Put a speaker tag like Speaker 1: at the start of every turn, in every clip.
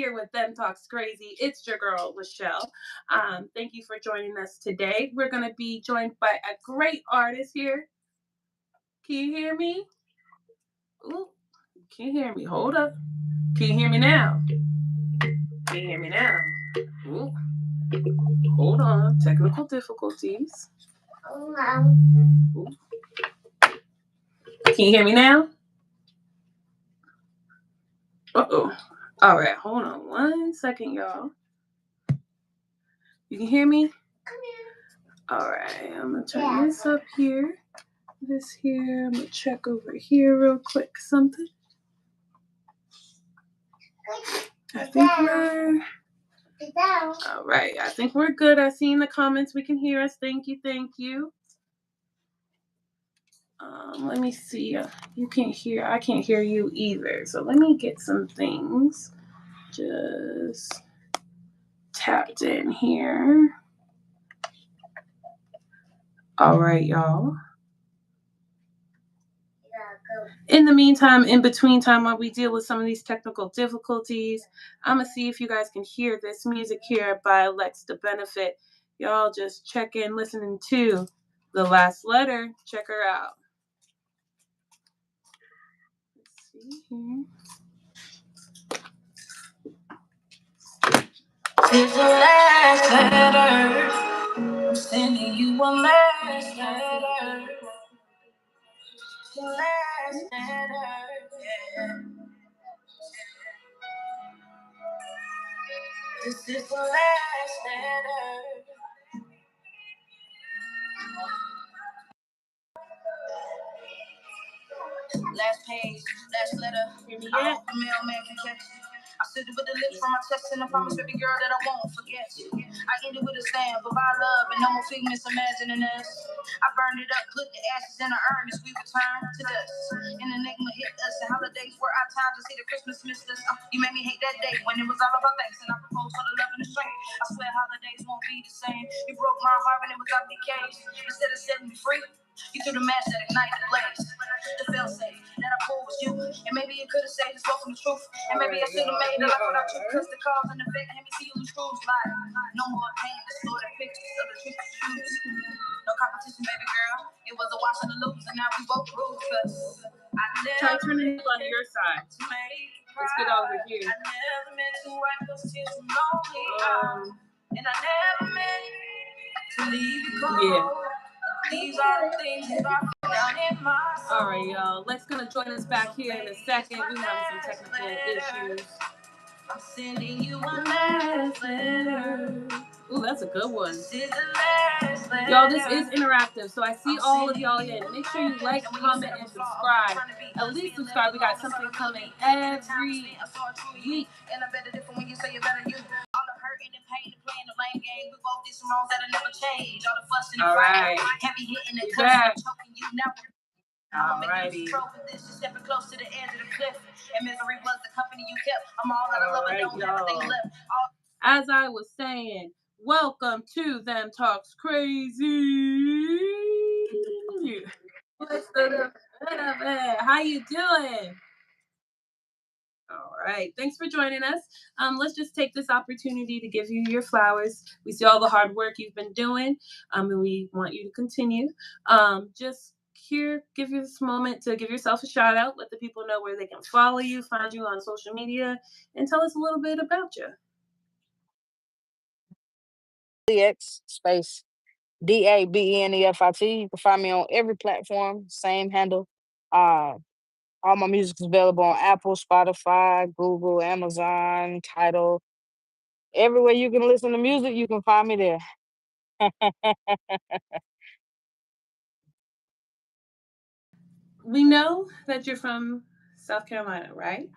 Speaker 1: here with Them Talks Crazy. It's your girl, Michelle. Thank you for joining us today. We're going to be joined by a great artist here. Can you hear me? Ooh, can you hear me? Hold up. Can you hear me now? Can you hear me now? Ooh. Hold on. Technical difficulties. Ooh. Can you hear me now? Uh-oh. All right. Hold on 1 second, y'all. You can hear me? All right. I'm going to turn this up here. This here. I'm going to check over here real quick. Something. I think we're... All right. I think we're good. I see in the comments we can hear us. Thank you. Thank you. Let me see. You can't hear. I can't hear you either. So let me get some things just tapped in here. All right, y'all. In the meantime, in between time, while we deal with some of these technical difficulties, I'm going to see if you guys can hear this music here by Lex Da Benefit. Y'all just check in listening to The Last Letter. Check her out. Let's see here. It's the last letter. I'm sending you a last letter. The last letter. Yeah. This is the last letter. Last page, last letter. I hope the mailman can catch you. I sit with the lips from my chest and I promise baby girl that I won't forget you. I ended with a stamp of our love and no more figments imagining us. I burned it up, put the ashes in the urn as we return to dust. An enigma hit us, and holidays were our time to see the Christmas missed us. You made me hate that day when it was all about thanks and I proposed for the love and the strength. I swear holidays won't be the same. You broke my heart when it was out the cage. Instead of setting me free, you threw the match that ignited the blaze. The fail safe that I pulled was you. And maybe you could have saved us both from the truth. And maybe I should have made a life without you. Cause the cause and the effect had me see you lose screws. Like, no more pain, distorted pictures of the truth to choose. No competition, baby girl. It was a wash and a lose. And now we both lose. Cause I never try turning it on your side. Let's get over here. I never meant to wipe those tears from lonely eyes. And I never meant to leave you cold. Yeah. These are the things that I feel down in my soul. All right, y'all. Lex gonna join us back here in a second. We have some technical issues. I'm sending you a last letter. Ooh, that's a good one. Y'all, this is interactive, so I see all of y'all in. Make sure you like, comment, and subscribe. At least subscribe. We got something coming every week. And I bet it different when you say it better you. All the hurting and pain and playing the blame game. We both did some wrongs that'll never change. All the fussing and fighting. Heavy hitting and cussing, choking you now. Alrighty. Stepping close to the edge of the cliff. And misery was the company you kept. I'm all out of love and don't have anything left. As I was saying, welcome to Them Talks Crazy. How you doing? All right. Thanks for joining us. Let's just take this opportunity to give you your flowers. We see all the hard work you've been doing, and we want you to continue. Just here, give you this moment to give yourself a shout out. Let the people know where they can follow you, find you on social media, and tell us a little bit about you.
Speaker 2: X space DABENEFIT. You can find me on every platform, same handle. All my music is available on Apple, Spotify, Google, Amazon, Tidal. Everywhere you can listen to music, you can find me there.
Speaker 1: We know that you're from South Carolina, right?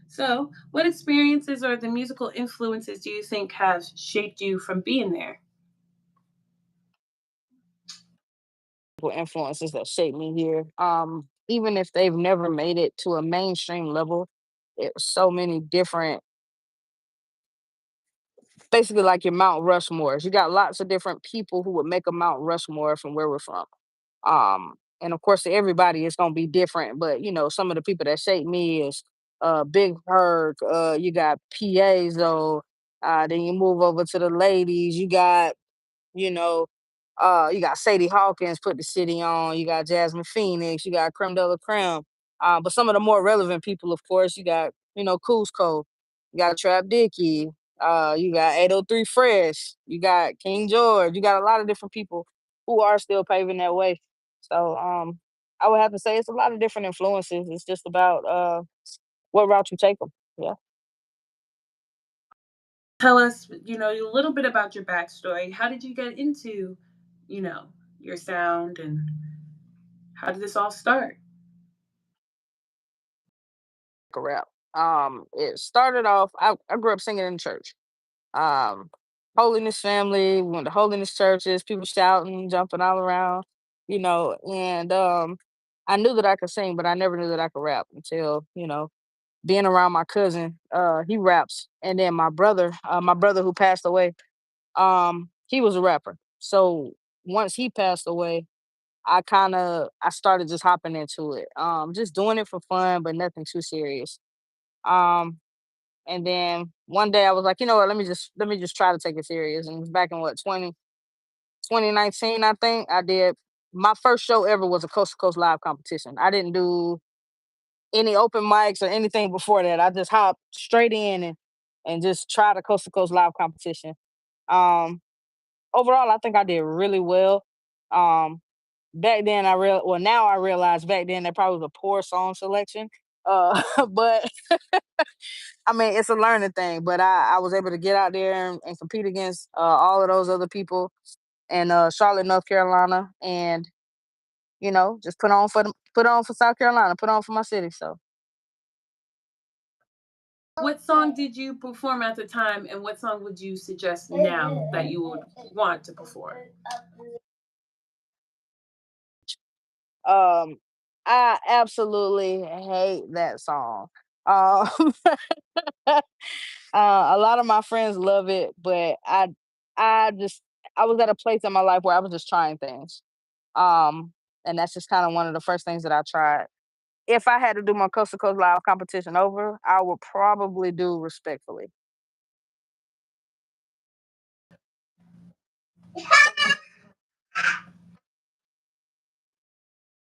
Speaker 1: So, what experiences or the musical influences do you think have shaped you from being there?
Speaker 2: Influences that shape me here. Even if they've never made it to a mainstream level, it's so many different, basically like your Mount Rushmores. You got lots of different people who would make a Mount Rushmore from where we're from. And of course, everybody is gonna be different, but you know, some of the people that shape me is Big Herc, you got Piezo, then you move over to the ladies, you know, you got Sadie Hawkins put the city on. You got Jasmine Phoenix. You got Creme de la Creme. But some of the more relevant people, of course, you got Cusco. You got Trap Dicky. You got 803 Fresh. You got King George. You got a lot of different people who are still paving that way. So I would have to say it's a lot of different influences. It's just about what route you take them. Yeah.
Speaker 1: Tell us, a little bit about your backstory. How did you get into, you know, your sound, and how did this all start?
Speaker 2: A rap. It started off. I grew up singing in church. um Holiness family. We went to holiness churches, people shouting, jumping all around, and I knew that I could sing, but I never knew that I could rap until, being around my cousin. He raps, and then my brother who passed away, he was a rapper. So once he passed away, I started just hopping into it, just doing it for fun, but nothing too serious. um and then one day I was like, you know what, let me just try to take it serious. And it was back in what, 2019, I think. I did my first show ever was a coast to coast live competition. I didn't do any open mics or anything before that. I just hopped straight in and just tried a coast to coast live competition. Um Overall I think I did really well. Um Back then now I realize back then that probably was a poor song selection. But I mean, it's a learning thing, but I was able to get out there and compete against all of those other people in Charlotte, North Carolina, and just put on for South Carolina, put on for my city. So,
Speaker 1: What song did you perform at the time, and what song would you suggest now that you would want to perform?
Speaker 2: um, I absolutely hate that song. Um, a lot of my friends love it, but I just I was at a place in my life where I was just trying things. Um, and that's just kind of one of the first things that I tried. If I had to do my coast to coast live competition over, I would probably do respectfully,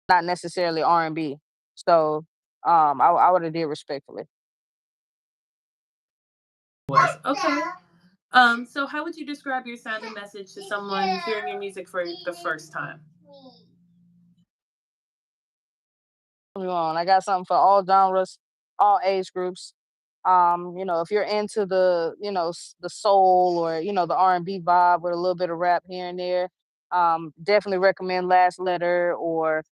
Speaker 2: not necessarily R&B. So I would have did respectfully.
Speaker 1: Was okay. So how would you describe your sound and message to someone hearing your music for the first time?
Speaker 2: Move on. I got something for all genres, all age groups. If you're into the soul, or the R&B vibe with a little bit of rap here and there, definitely recommend Last Letter. Or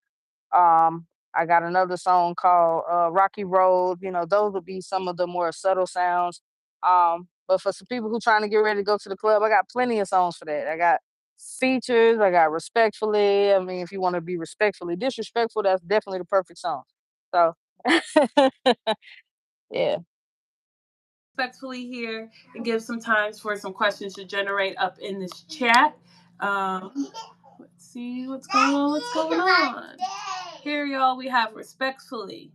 Speaker 2: I got another song called Rocky Road. Those would be some of the more subtle sounds. But for some people who trying to get ready to go to the club, I got plenty of songs for that. I got features, I got Respectfully. I mean, if you want to be respectfully disrespectful, that's definitely the perfect song. So yeah.
Speaker 1: Respectfully here and give some time for some questions to generate up in this chat. Let's see what's going on. What's going on? Here, y'all, we have respectfully.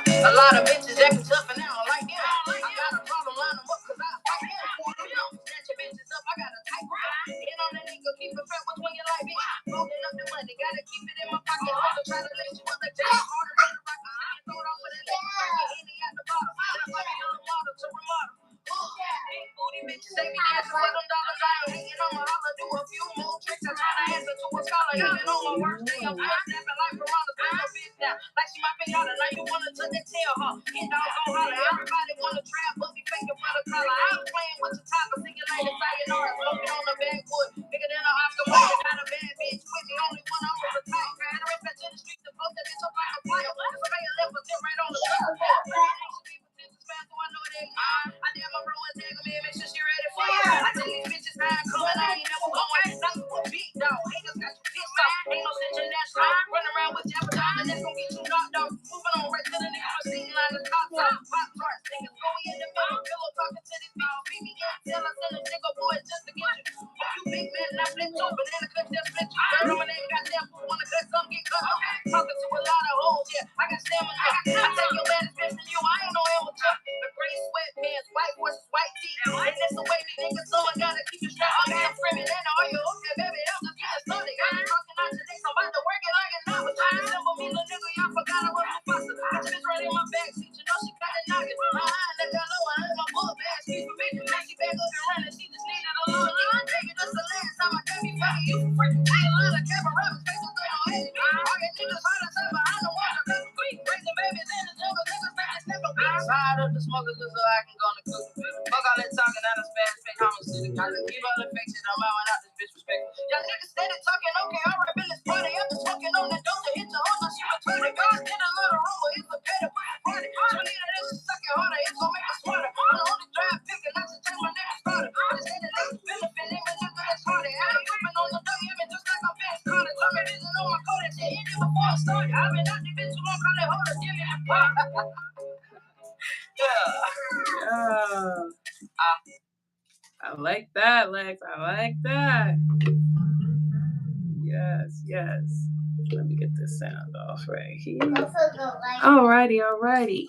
Speaker 1: A lot of bitches acting tough and I don't like them. I got a problem, line them up cause I fight them. Snatch your bitches up, I got a tight grip. And on that nigga, keep it fat with when you like bitch. Loading up the money, gotta keep it in my pocket. Also try to lace you up like that. Harder than the rocket. Throw it on with a leg, any at the bottom. That's why you know model to remodel. Big booty bitches, they be dancing for them dollars. I ain't hating on my holler, do a few more tricks. I try to answer to a scholar, even on my worst day. I'm snapping like piranhas, bring your bitch down. Like she my pinata, now you wanna tuck that tail, huh? Hit dogs gon' holler, everybody wanna trap, but be faking for the collar. I'm playing with your top, I'm singing like a sayonara. Smoking on the backwood, bigger than an Oscar winner. Got a bad bitch with me, only one I'm on the top. Gotta rip back to the streets to post that bitch up like a fire. So they left us right on the top. I did my bro and tag him in, make sure she ready for you. I tell these bitches how I come and I ain't never going. Now you a big dog, haters got you pissed off. Ain't no sense in that song. Run around with Jabba and that's gonna get you knocked off. Moving on right to the nigga sitting like the top top. Pop tarts, niggas go in the middle, pillow talking to this bitch. Beat me in, tell us in the nigga boys just to get you. You big man, and I flip over, banana cut motherfuckers just so I can go on the cook. Fuck all that talking out of fast fake homicide. I can keep all the faces, I'm out and out this bitch respect. Y'all niggas steady talking, okay, I rap in this party. I'm just smoking on the dope to hit the hole, so she retarded. God get a little rumor, it's a better party. So leave that shit sucking harder, it's gonna make us smarter. I'm the only drive picker, not to change my name to starter. I just hit the Lex Da Benefit, name a nigga that's harder. I ain't whipping on the dummy, I've been just like I'm Vince Carter. Talking vision on my code, that shit ended before I started. I've been out there been too long, call it harder, give me the bar. Yeah. I like that, Lex. I like that. Yes, yes. Let me get this sound off right here. Alrighty, alrighty.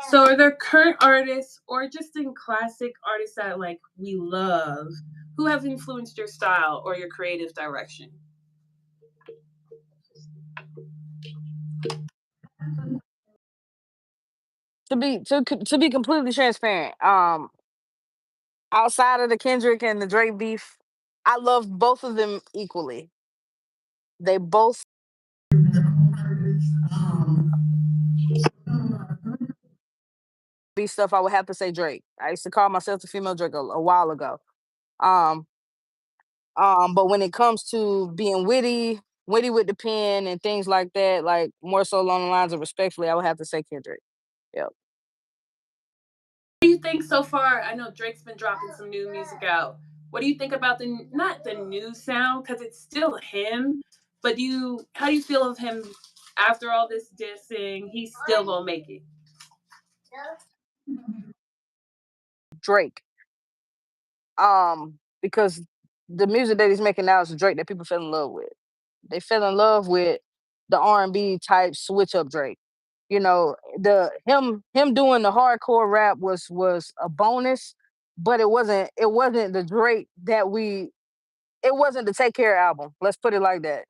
Speaker 1: So are there current artists or just in classic artists that like we love who have influenced your style or your creative direction?
Speaker 2: To be completely transparent, outside of the Kendrick and the Drake beef, I love both of them equally. They both be stuff I would have to say Drake. I used to call myself the female Drake a while ago. Um, but when it comes to being witty with the pen and things like that, like more so along the lines of respectfully, I would have to say Kendrick. Yep.
Speaker 1: What do you think so far? I know Drake's been dropping some new music out. What do you think about the not the new sound because it's still him, but how do you feel of him after all this dissing? He's still gonna make it.
Speaker 2: Drake. Because the music that he's making now is Drake that people fell in love with. They fell in love with the R&B type switch up Drake. You know, the him doing the hardcore rap was a bonus, but it wasn't the Drake that we it wasn't the Take Care album. Let's put it like that.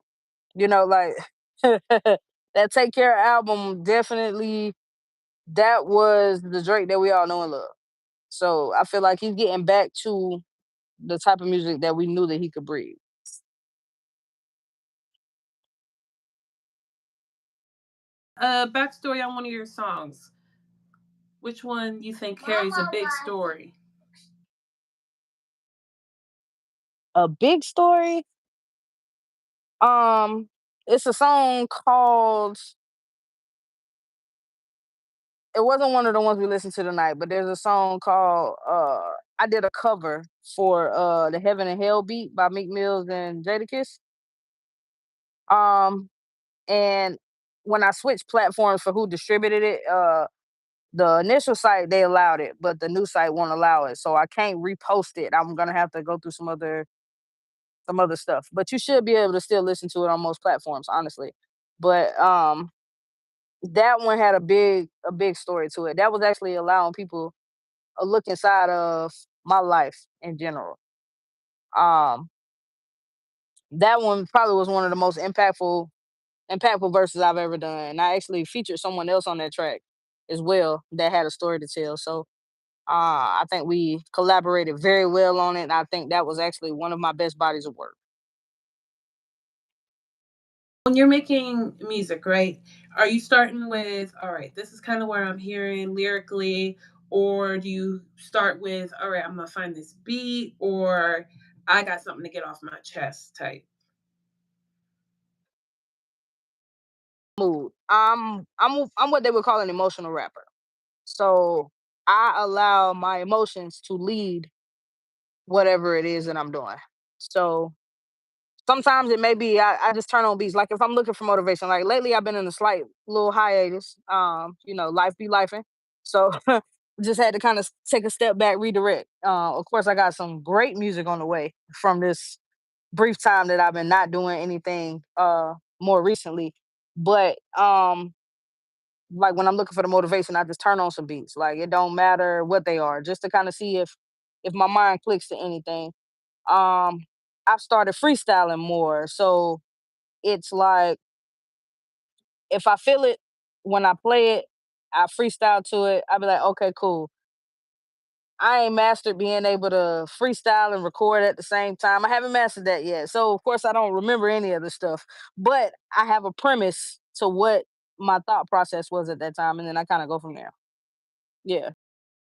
Speaker 2: You know, like that Take Care album definitely that was the Drake that we all know and love. So I feel like he's getting back to the type of music that we knew that he could breathe.
Speaker 1: Backstory on one of your songs. Which one you think carries a big story?
Speaker 2: A big story. Um, it's a song called. It wasn't one of the ones we listened to tonight, but there's a song called. I did a cover for the Heaven and Hell beat by Meek Mills and Jadakiss. Um, and when I switched platforms for who distributed it, the initial site they allowed it, but the new site won't allow it, so I can't repost it. I'm gonna have to go through some other stuff, but you should be able to still listen to it on most platforms, honestly. But that one had a big story to it. That was actually allowing people a look inside of my life in general. Um, that one probably was one of the most impactful verses I've ever done. And I actually featured someone else on that track as well that had a story to tell. So I think we collaborated very well on it. And I think that was actually one of my best bodies of work.
Speaker 1: When you're making music, right? Are you starting with, all right, this is kind of where I'm hearing lyrically, or do you start with, all right, I'm gonna find this beat, or I got something to get off my chest type?
Speaker 2: Mood. I'm what they would call an emotional rapper. So I allow my emotions to lead whatever it is that I'm doing. So sometimes it may be I just turn on beats. Like if I'm looking for motivation, like lately I've been in a slight little hiatus. Life be lifing. So just had to kind of take a step back, redirect. Of course, I got some great music on the way from this brief time that I've been not doing anything more recently. But like when I'm looking for the motivation, I just turn on some beats. Like it don't matter what they are, just to kind of see if my mind clicks to anything. Um, I've started freestyling more, so it's like if I feel it when I play it, I freestyle to it. I'll be like, okay, cool. I ain't mastered being able to freestyle and record at the same time. I haven't mastered that yet. So of course I don't remember any of the stuff. But I have a premise to what my thought process was at that time, and then I kind of go from there. Yeah.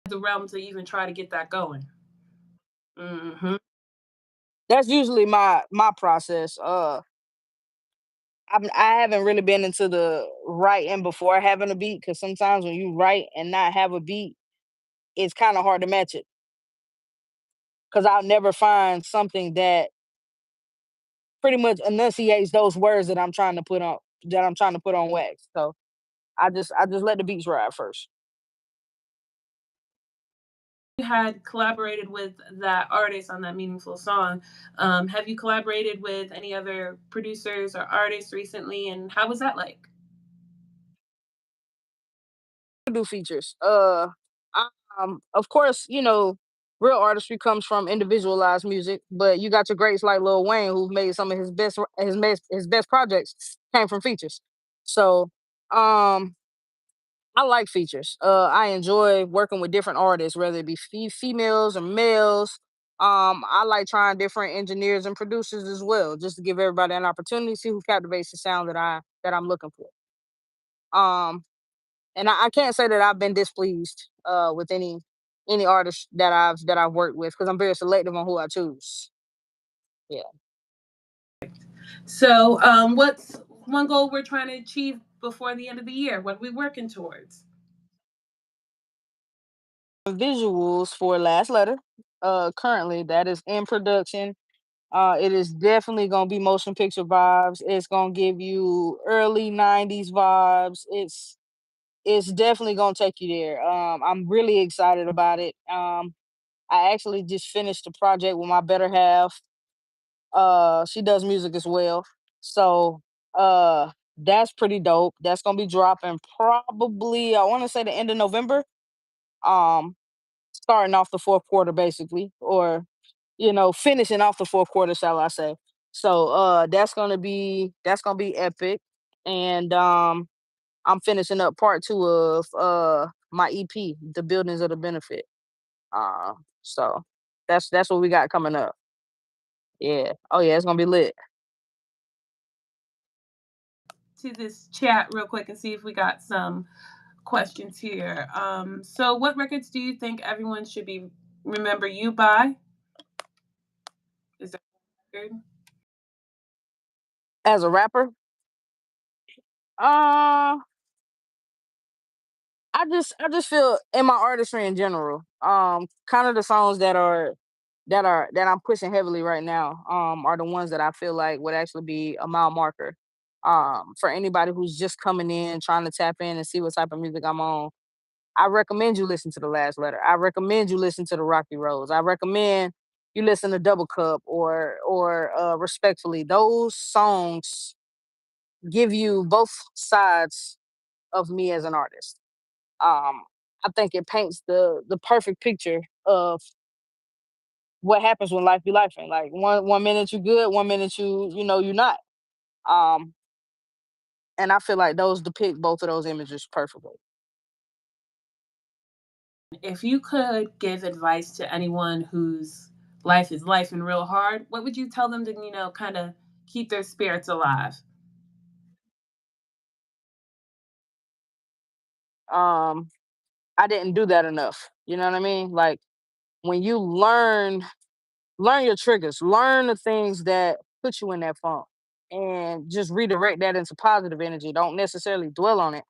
Speaker 1: the realm to even try to get that going. Hmm.
Speaker 2: That's usually my process. I haven't really been into the writing before having a beat because sometimes when you write and not have a beat, it's kind of hard to match it. Because I'll never find something that pretty much enunciates those words that I'm trying to put on wax. So I just let the beats ride first.
Speaker 1: You had collaborated with that artist on that meaningful song. Have you collaborated with any other producers or artists recently, and how was that like?
Speaker 2: Do features. Of course, real artistry comes from individualized music, but you got your greats like Lil Wayne, who made some of his best projects came from features. So, um, I like features. I enjoy working with different artists, whether it be females or males. I like trying different engineers and producers as well, just to give everybody an opportunity to see who captivates the sound that I'm looking for. Um, and I can't say that I've been displeased with any artist that I've worked with because I'm very selective on who I choose. Yeah,
Speaker 1: So, what's one goal we're trying to achieve before the end of the year? What are we working towards?
Speaker 2: visuals for Last Letter. Currently that is in production. It is definitely gonna be motion picture vibes. It's gonna give you early '90s vibes. It's definitely gonna take you there. I'm really excited about it. I actually just finished the project with my better half. She does music as well. So that's pretty dope. That's gonna be dropping probably I wanna say the end of November. Um Starting off the fourth quarter basically, or finishing off the fourth quarter, shall I say. So that's gonna be epic. And I'm finishing up part two of my EP, The Buildings of the Benefit. So that's what we got coming up. Yeah. Oh yeah, it's gonna be lit.
Speaker 1: To this chat real quick and see if we got some questions here. So, what records do you think everyone should be remember you by? Is there a record?
Speaker 2: As a rapper, uh I just feel in my artistry in general, kind of the songs that I'm pushing heavily right now, are the ones that I feel like would actually be a mile marker. For anybody who's just coming in, trying to tap in and see what type of music I'm on, I recommend you listen to The Last Letter. I recommend you listen to The Rocky Roads. I recommend you listen to Double Cup or Respectfully. Those songs give you both sides of me as an artist. um, I think it paints the perfect picture of what happens when life be life. And like one minute you good, one minute you're not. Um, and I feel like those depict both of those images perfectly.
Speaker 1: If you could give advice to anyone whose life is life and real hard, what would you tell them to, kind of keep their spirits alive?
Speaker 2: Um, I didn't do that enough. You know what I mean? Like when you learn your triggers, learn the things that put you in that funk, and just redirect that into positive energy. Don't necessarily dwell on it.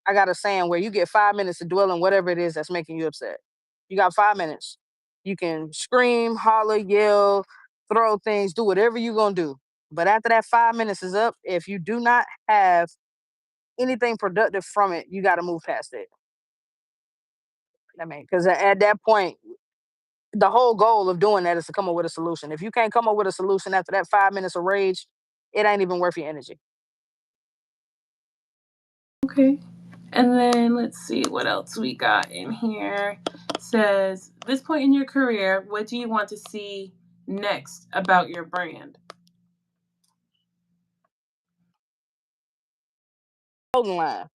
Speaker 2: I got a saying where you get 5 minutes to dwell on whatever it is that's making you upset. You got 5 minutes. You can scream, holler, yell, throw things, do whatever you're gonna do. But after that 5 minutes is up, if you do not have anything productive from it, you got to move past it. I mean, because at that point, the whole goal of doing that is to come up with a solution. If you can't come up with a solution after that 5 minutes of rage, it ain't even worth your energy.
Speaker 1: Okay. And then let's see what else we got in here. It says, this point in your career, what do you want to see next about your brand?
Speaker 2: Clothing line.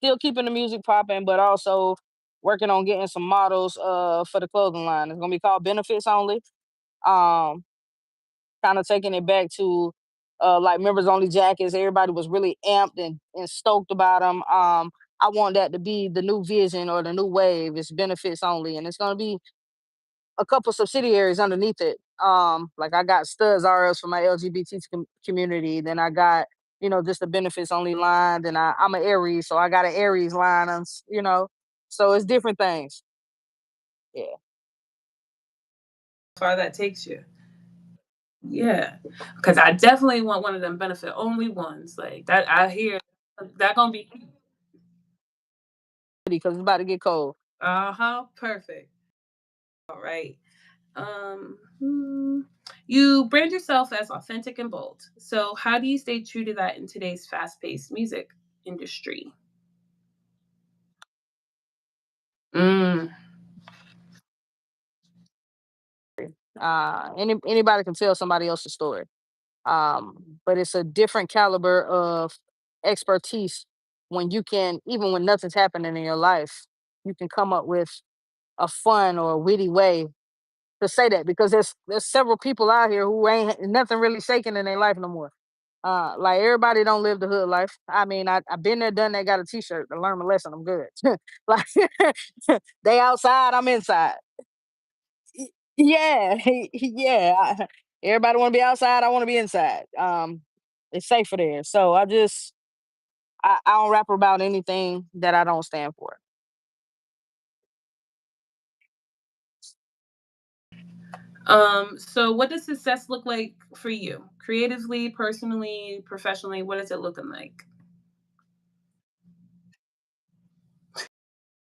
Speaker 2: Still keeping the music popping, but also working on getting some models for the clothing line. It's gonna be called Benefits Only. Um, Kind of taking it back to like members only jackets. Everybody was really amped and stoked about them. I want that to be the new vision or the new wave. It's benefits only, and it's gonna be a couple subsidiaries underneath it. Like I got Studs RS for my LGBT community. Then I got, just the benefits only line. Then I'm an Aries, so I got an Aries line. So it's different things. Yeah.
Speaker 1: Far that takes you. Yeah, because I definitely want one of them benefit only ones like that. I hear that gonna be
Speaker 2: Because it's about to get cold.
Speaker 1: perfect. All right. You brand yourself as authentic and bold. So how do you stay true to that in today's fast-paced music industry? Mm,
Speaker 2: Anybody can tell somebody else's story. But it's a different caliber of expertise when you can, even when nothing's happening in your life, you can come up with a fun or a witty way to say that, because there's several people out here who ain't nothing really shaking in their life no more. Like everybody don't live the hood life. I mean, I've been there, done that, got a t-shirt to learn my lesson. I'm good. Like they outside, I'm inside. Yeah, yeah. Everybody want to be outside. I want to be inside. It's safer there. So I don't rap about anything that I don't stand for.
Speaker 1: so what does success look like for you? Creatively, personally, professionally, what is it looking like?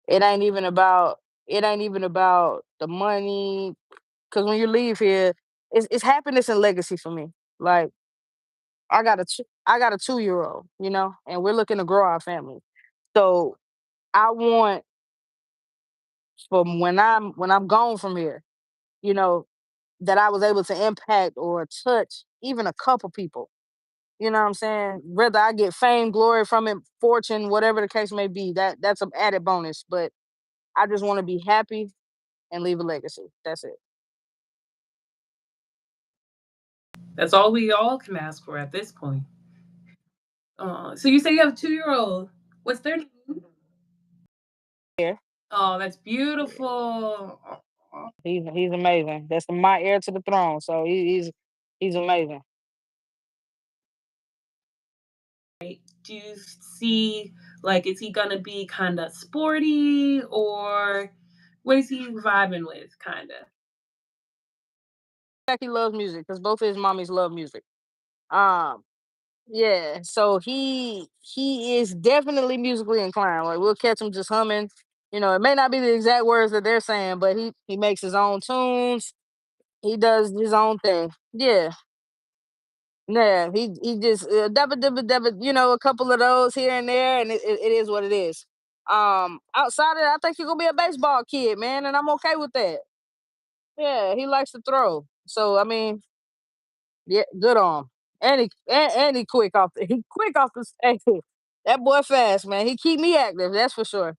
Speaker 2: It ain't even about it ain't even about the money. Cause when you leave here, it's happiness and legacy for me. Like I got a 2-year old, and we're looking to grow our family. So I want, from when I'm gone from here, you know, that I was able to impact or touch even a couple people. You know what I'm saying? Whether I get fame, glory from it, fortune, whatever the case may be, that's an added bonus. But I just want to be happy and leave a legacy. That's it.
Speaker 1: That's all we all can ask for at this point. So you say you have a 2-year old. What's their name?
Speaker 2: Yeah,
Speaker 1: Oh, that's beautiful. Aw.
Speaker 2: he's amazing. That's my heir to the throne. So he's amazing.
Speaker 1: Do you see, like, is he gonna be kind of sporty or what is he vibing with, kind of?
Speaker 2: Fact, he loves music because both of his mommies love music. Um, yeah, so he is definitely musically inclined. Like we'll catch him just humming. It may not be the exact words that they're saying, but he makes his own tunes. He does his own thing. Yeah, yeah. He just dabba dabba dabba. A couple of those here and there, and it is what it is. Outside of that, I think he's gonna be a baseball kid, man, and I'm okay with that. Yeah, he likes to throw. So I mean, yeah, good on him. And he quick off the he quick off the hey, that boy fast, man. He keep me active, that's for sure.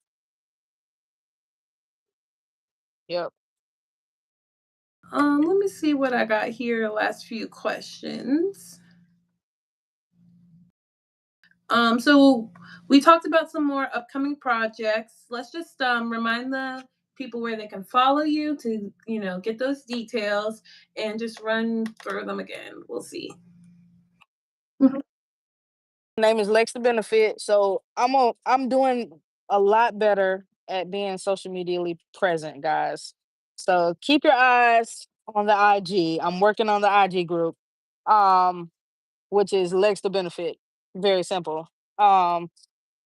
Speaker 2: Yep.
Speaker 1: Let me see what I got here. Last few questions. So we talked about some more upcoming projects. Let's just remind the people where they can follow you to, get those details and just run through them again. We'll see.
Speaker 2: Name is Lex Da Benefit. So I'm doing a lot better at being social medially present, guys. So keep your eyes on the IG. I'm working on the IG group, um, which is Lex Da Benefit. Very simple. Um,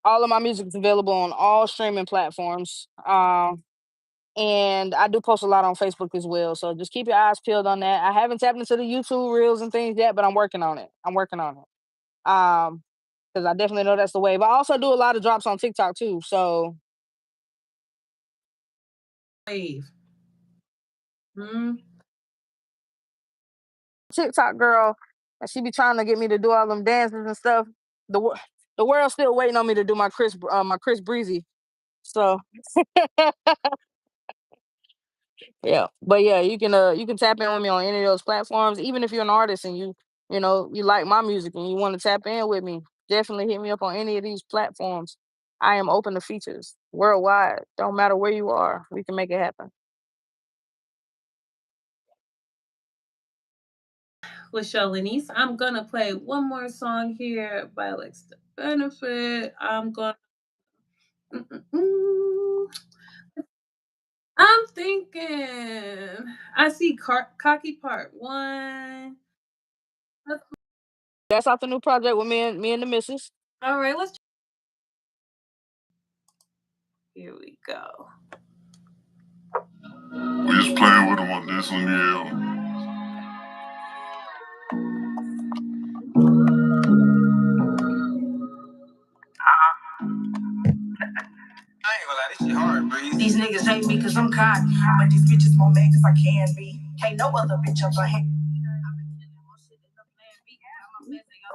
Speaker 2: all of my music is available on all streaming platforms. And I do post a lot on Facebook as well. So just keep your eyes peeled on that. I haven't tapped into the YouTube reels and things yet, but I'm working on it. I'm working on it. Because I definitely know that's the way. But I also do a lot of drops on TikTok too. So
Speaker 1: Wave. Hmm.
Speaker 2: TikTok girl, and she be trying to get me to do all them dances and stuff. The world's still waiting on me to do my Chris Breezy. So yeah, but yeah, you can tap in with me on any of those platforms. Even if you're an artist and you like my music and you want to tap in with me, definitely hit me up on any of these platforms. I am open to features worldwide. Don't matter where you are, we can make it happen.
Speaker 1: With Shalanice. I'm gonna play one more song here by Lex Da Benefit. Mm-mm-mm. I'm thinking. I see Cocky Part One.
Speaker 2: That's off the new project with me and the missus.
Speaker 1: All right, let's. Here we go.
Speaker 3: We just playing with him on this one, yeah. I ain't gonna lie, this shit hard, bro.
Speaker 1: These niggas hate me cause I'm cocky, but these bitches more mad cause I can be. Can't no other bitch up ahead.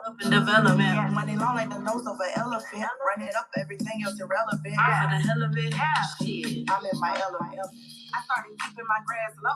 Speaker 1: Up in development. Money long like the nose of an elephant. Run it up, everything else irrelevant. For the hell of it, shit, I'm in my element. I started keeping my grass low.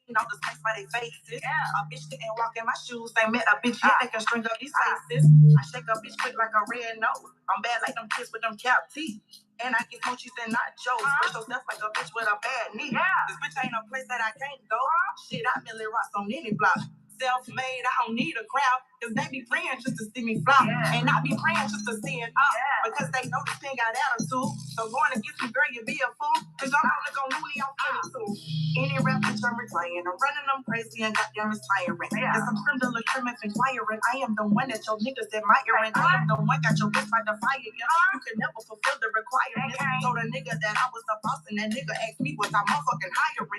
Speaker 1: You know the space by their faces. A bitch didn't walk in my shoes. They met a bitch yet they can string up these faces. I shake a bitch quick like a red nose. I'm bad like them kids with them cap teeth. And I get mochis and nachos. Special stuff like a bitch with a bad knee. This bitch ain't a place that I can't go. Shit, I merely rocks on any block. Self-made, I don't need a crowd. Cause they be praying just to see me flop. And I be praying just to see it up. Because they know this thing got attitude. So going against me, girl, you be a fool. Cause I'm only gon' newly on 22. Any rap bitch I'm retiring. I'm running them crazy and goddamn it's tiring. There's some criminal criminals inquiring. I am the one that your niggas admiring. I am the one got your bitch by the fire. Yeah. You can never fulfill the requirements. So the nigga that I was the boss and that nigga asked me was I motherfucking hiring.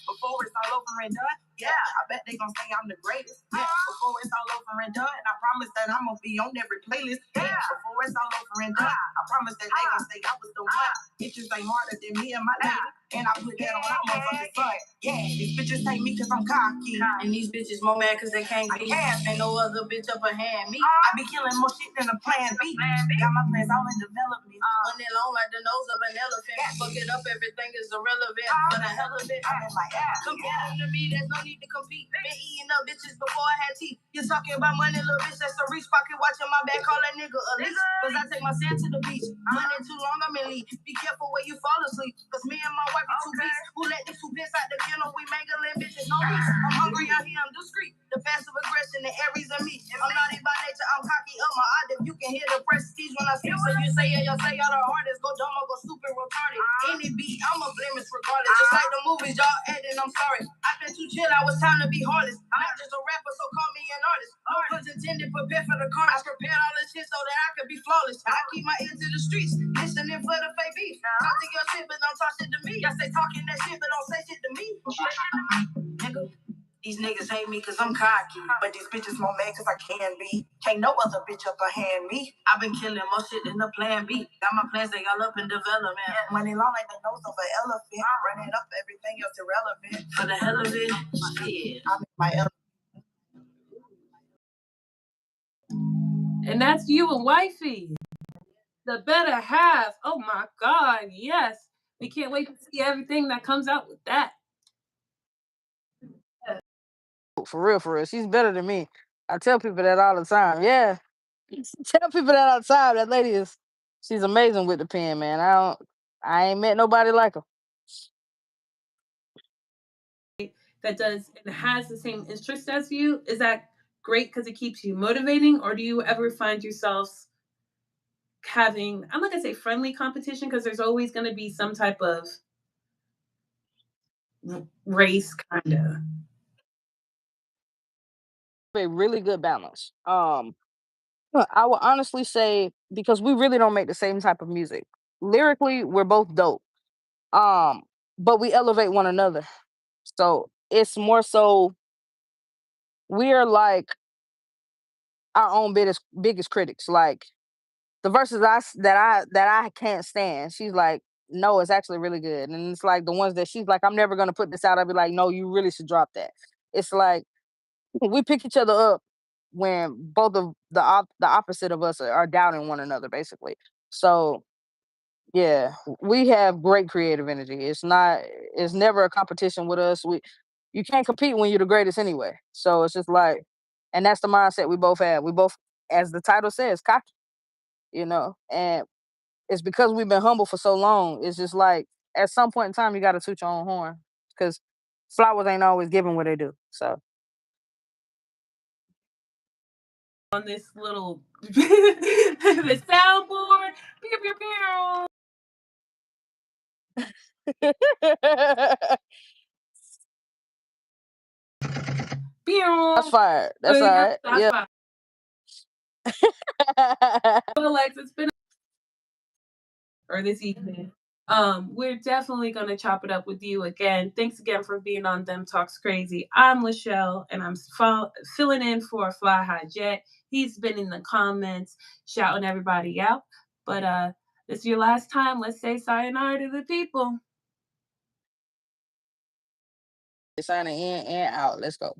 Speaker 1: Before it's all over and done, yeah, I bet they gon' say I'm the greatest. Yeah, before it's all over and done, I promise that I'm gonna be on every playlist. Yeah, before it's all over and done, I promise that they gon' say I was the one. Bitches ain't harder than me and my lady. And I put that on my motherfucking son. Yeah, these bitches hate me cause I'm cocky. And these bitches more mad cause they can't be. Ain't no other bitch up ahead me. I be killing more shit than a plan B. Got my plans all in development. Running long like the nose of an elephant. Fuck it up, everything is irrelevant. For the hell of it, I'm in my ass. Comparing to me, there's no need to compete. Been eating up bitches before I had teeth. You talking about money, little bitch, that's a reach pocket. Watching my back, call that nigga a lease. Cause I take my sand to the beach. Money too long, I'm in lead. Be careful where you fall asleep. Cause me and my wife be two beats. Who let these two bitches out the kennel? We mangling bitches, no reach. I'm hungry out here, I'm discreet. The passive aggression, the Aries of me. I'm naughty by nature, I'm cocky up my eye. You can hear the prestige when I speak. So you say yeah, you say y'all the hardest. Go dumb or go stupid, retarded. Any beat, I'm a blemish regardless. Just like the movies, y'all acting, I'm sorry. I've been too chill, I was time to be heartless. I'm not just a rapper, so call me an artist. No puns intended, prepare for the carnage. I prepared all this shit so that I could be flawless. I keep my ear to the streets, listening for the fake beef. Talk to your shit, but don't talk shit to me. Y'all say talking that shit, but don't say shit to me. Nigga. These niggas hate me cause I'm cocky. But these bitches more mad cause I can be. Can't no other bitch up behind me. I've been killing more shit than the plan B. Got my plans, they all up in development. Money long like the nose of an elephant. Running up, everything else irrelevant. For the hell of it, shit. I'm in my element. And that's you and wifey. The better half. Oh my God, yes. We can't wait to see everything that comes out with that.
Speaker 2: For real, she's better than me. I tell people that all the time. Yeah, tell people that all the time. That lady she's amazing with the pen, man. I ain't met nobody like her.
Speaker 1: That does and has the same interest as you, is that great because it keeps you motivating, or do you ever find yourselves having, I'm not gonna say friendly competition because there's always going to be some type of race kind of.
Speaker 2: A really good balance. I would honestly say because we really don't make the same type of music. Lyrically, we're both dope. Um, but we elevate one another. So it's more so we are like our own biggest critics. Like the verses that I can't stand. She's like, no, it's actually really good. And it's like the ones that she's like, I'm never gonna put this out. I'll be like, no, you really should drop that. It's like we pick each other up when both of the opposite of us are doubting one another, basically. So yeah, we have great creative energy. It's never a competition with us. You can't compete when you're the greatest anyway. So it's just like, and that's the mindset we both have. We both, as the title says, cocky, and it's because we've been humble for so long. It's just like at some point in time, you got to toot your own horn because flowers ain't always given what they do. So
Speaker 1: on this little the soundboard. Pew, pew, pew.
Speaker 2: that's fire. That's all right.
Speaker 1: That's
Speaker 2: Yeah.
Speaker 1: fine. Alex, it's been or this evening. We're definitely gonna chop it up with you again. Thanks again for being on Them Talks Crazy. I'm Lachelle, and I'm filling in for Fly High Jet. He's been in the comments shouting everybody out. But this is your last time. Let's say sayonara to the people.
Speaker 2: Signing in and out. Let's go.